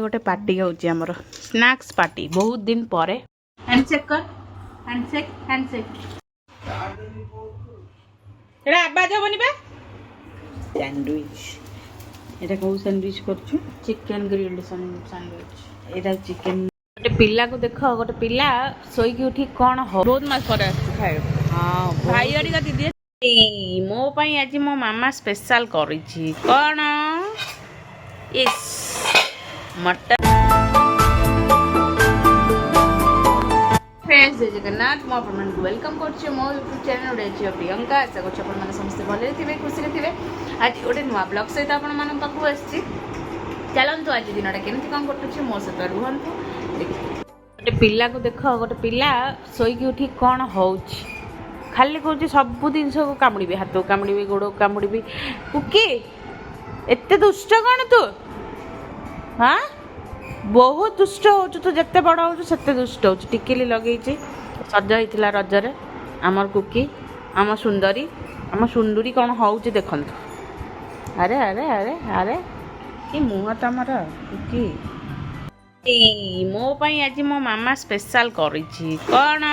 गोटे पार्टी होची हमर स्नैक्स पार्टी बहुत दिन परे हैंडशेक कर हैंडशेक एटा आवाज होबनी बे सैंडविच एटा को सैंडविच करछु चिकन ग्रिल्ड सैंडविच एटा चिकन गोटे पिला को देख गोटे पिला सोई की उठी कोन हो बहुत मास परे खाए हां भाई अड़ी का दीदी मो पई आज मो मामा स्पेशल करिछि कोन इस मटन फ्रेंड्स जय जगन्नाथ मो अपन वेलकम करछि मो यूट्यूब चैनल रे छी प्रियंका आशा करछि अपन माने समस्त भले थिबे खुशी रे थिबे आज गोटे नुवा ब्लॉग सहित अपन माने पाखु आछि चलंतु आज दिनटा केनति काम करछि मो सहित रुहंतु गोटे पिला को देख गोटे पिला सोई की उठी कोन होउछि खाली कहूँ सब जिन को कामुड़ी हाथ को कामुड़ी गोड़ को कामुड़ी कुकी एत दुष्ट कौन तू हाँ बहुत दुष्ट हो तू जिते बड़ हो से दुष्ट हो टिकिली लगे सज होता रजरे आमर कुकी आम सुंदरी आम सुंदरी कौन हो देखु अरे अरे अरे अरे कि मुह तमर कुकी मो पाई आज मो मामा स्पेशल करिछि कौन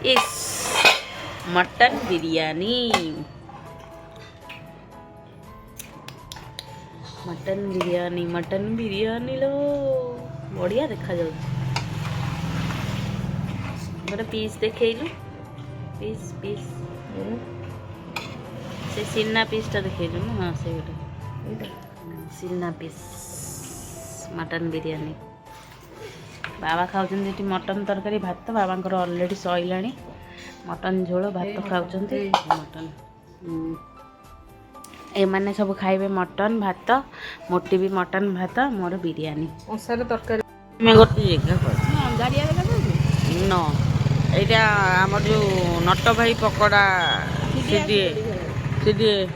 इस मटन बिरयानी लो बढ़िया देखा जाउ गोटे पीस देखैलु पीस पीस से सिन्ना पीसटा देखैलु ना हाँ से गोटे सिन्ना पीस मटन बिरयानी बाबा खाऊँ मटन तरकारी भात बाबा ऑलरेडी सैलाणी मटन झोल भात खाऊँ मटन एमाने सब खाइबे मटन भात मोटी भी मटन भात मोर बिरयानी ओसार तरकारी मैं गोटे जगह गाड़िया न यहाँ आम जो नट भाई पकड़ा सीडिए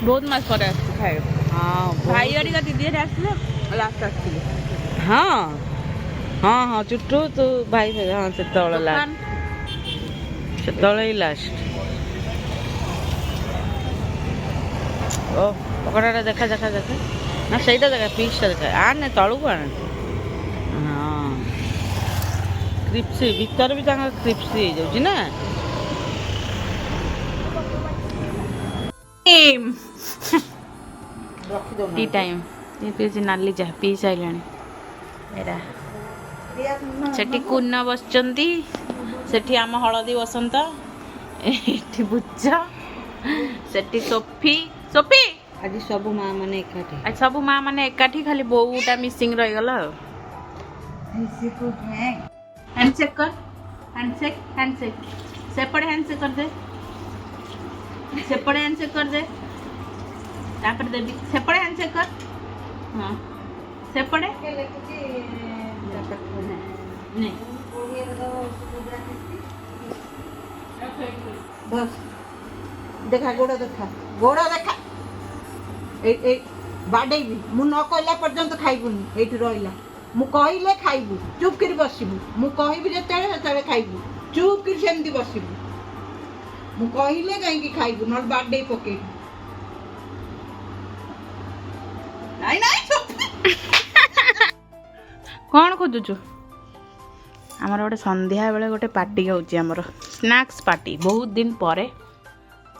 बहुत मास पर खाए हाँ भाई अड़ी का दीदी आसले लास्ट आसले हाँ हाँ हाँ चुट्टू तू भाई हाँ से लास्ट से लास्ट ओ पकड़ा देखा देखा देखा ना सहीटा देखा पीसटा देखा आने तलू को आने हाँ क्रिप्सी भीतर भी क्रिप्सी हो जाऊँ ना टी टाइम ये नाली जा पी साइलानी एरा सेठी कुन्न बसचंती सेठी आम हलदी बसंत एठी बुच्चा सेठी सोफी सोफी आज सब माँ माने एकाठी आज सब माँ माने एकाठी खाली बोऊटा मिसिंग रही गला हैंडशेक कर हैंडशेक सेपड़े हैंडशेक कर दे सेपड़े हैंडशेक कर दे तापर देबी सेपड़े हैंडशेक कर हाँ सेपड़े नहीं बस देखा गोड़ देखा ए बाडेबी मु न कहला पर्यंत खाइबुनी एठी रहिला मु कहिले खाइबु चुप करी बसिबु मु कहिबि जेतेले सेतेले खाइबु चुप करी सेमती बसिबु मु कहिले काई की खाइबु न बाडे पके नाइ नाइ कौन खोजुचु आमर गोटे संध्या बेले गोटे पार्टी होची आमर स्नैक्स पार्टी बहुत दिन परे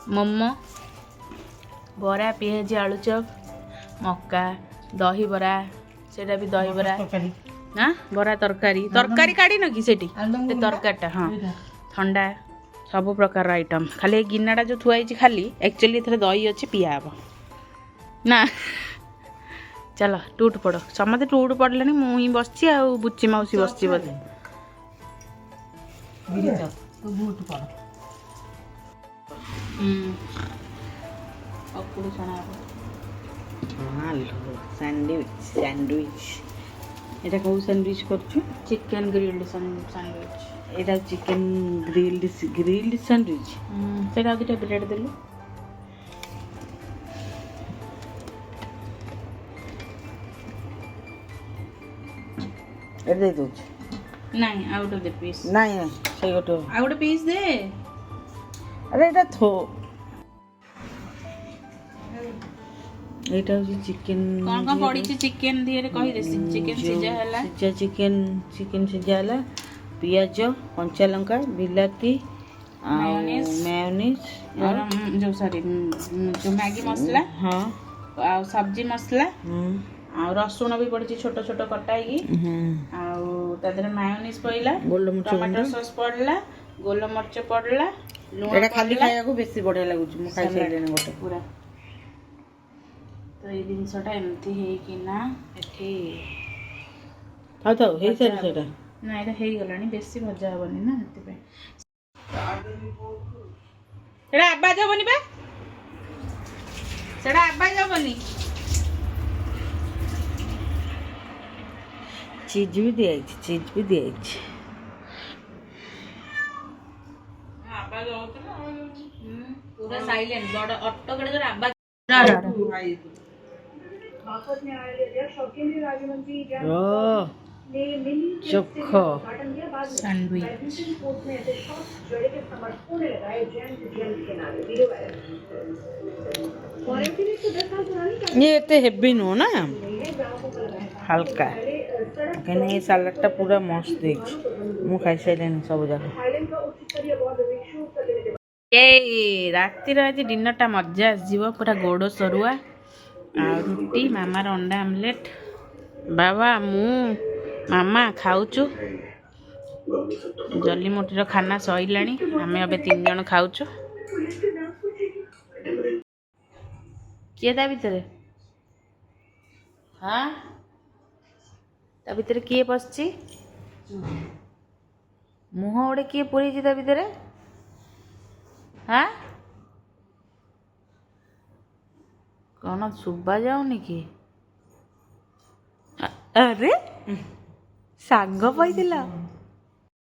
मोमो बरा पियाजी आलू चप मक्का दही बरा सेटा भी दही बरा हाँ बरा तरकारी तरकारी काढ़ी न कि सेठी तरकारीटा हाँ ठंडा सब प्रकार आइटम खाली गिनाटा जो थुआई खाली एक्चुअली एथरे दही अच्छी पिया हम ना चलो टूट पड़ समझे टूट पड़े मुझे बस बुच्ची मौसी बस बोधे सैंडविच এটা কো স্যান্ডউইচ করছো চিকেন গ্রিলড স্যান্ডউইচ এটা চিকেন গ্রিলড স্যান্ডউইচ সেটা দুটো ব্রেড দিলু এটা দেই দউছ নাই আউট অফ দ্য পিস নাই সেই গোটো আউট পিস দে আরে এটা থো এইটা হচ্ছে চিকেন। କ'ଣ କ'ଣ ପଡ଼ିଛି ଚିକେନ୍ ଦିହରେ କହିଦେ। ଚିକେନ୍ ସିଝା ହେଲା, ସିଝା ଚିକେନ ସିଝା ହେଲା, ପିଆଜ, କଞ୍ଚା ଲଙ୍କା, ବିଲାତି ଆଉ ମେୟୋନିଜ ଯେଉଁ ସରି ଯେଉଁ ମ୍ୟାଗି ମସଲା, ହଁ ଆଉ ସବ୍ଜି ମସଲା, ହୁଁ ଆଉ ରସୁଣ ବି ପଡ଼ିଛି ଛୋଟ ଛୋଟ କଟା ହେଇକି, ଆଉ ତା ଦେହରେ ମାୟୋନିଜ ପଡ଼ିଲା, ଗୋଲମରିଚ ଟମାଟୋ ସସ୍ ପଡ଼ିଲା, ଗୋଲମରିଚ ପଡ଼ିଲା, ଲୁଣ ଏଇଟା ଖାଲି ପଡ଼ିଲା ଖାଇବାକୁ ବେଶୀ ବଢ଼ିଆ ଲାଗୁଛି। ମୁଁ ଖାଇସାରିଲିଣି ଗୋଟେ ପୁରା। ତ ଏଇ ଜିନିଷଟା ଏମିତି ହେଇକିନା ଏଠି ଥାଉ ଥାଉ ହେଇସାରି ସେଇଟା। ନା ଏଇଟା ହେଇଗଲାଣି, ବେଶୀ ଭଜା ହବନି ନା ସେଥିପାଇଁ। ସେଟା ଆବାଜ ହବନି ବା, ସେଟା ଆବାଜ ହବନି। ଚିଜ ବି ଦିଆଯାଇଛି। ପୁରା ସାଇଲେଣ୍ଟ, ବଡ ଅଟୋ ଗାଡି ଆବାଜ। ଚୋଖ ये एते हेवी नुह ना, हल्का कहीं ये सालाडटा पूरा मस्त देछि। मु खाई साइलेनी सब जाक। ए रातिर आज डिनरटा मजा आसଯିବ। पूरा गोड़ सरुआ ଆଉ ରୁଟି, ମାମାର ଅଣ୍ଡା ଆମଲେଟ୍। ବାବା ମୁଁ ମାମା ଖାଉଛୁ। ଜଲି ମୋଟିର ଖାନା ସଇଲାଣି, ଆମେ ଏବେ 3 ଜଣ ଖାଉଛୁ। କିଏ ତା ଭିତରେ? ହଁ ତା ଭିତରେ କିଏ ପଶିଛି? ମୁହଁ ଗୋଟେ କିଏ ପୁରେଇଛି ତା ଭିତରେ? ହଁ କ'ଣ ଶୁଭା ଯାଉନି କି? ଆରେ ସାଙ୍ଗ ପାଇଥିଲ?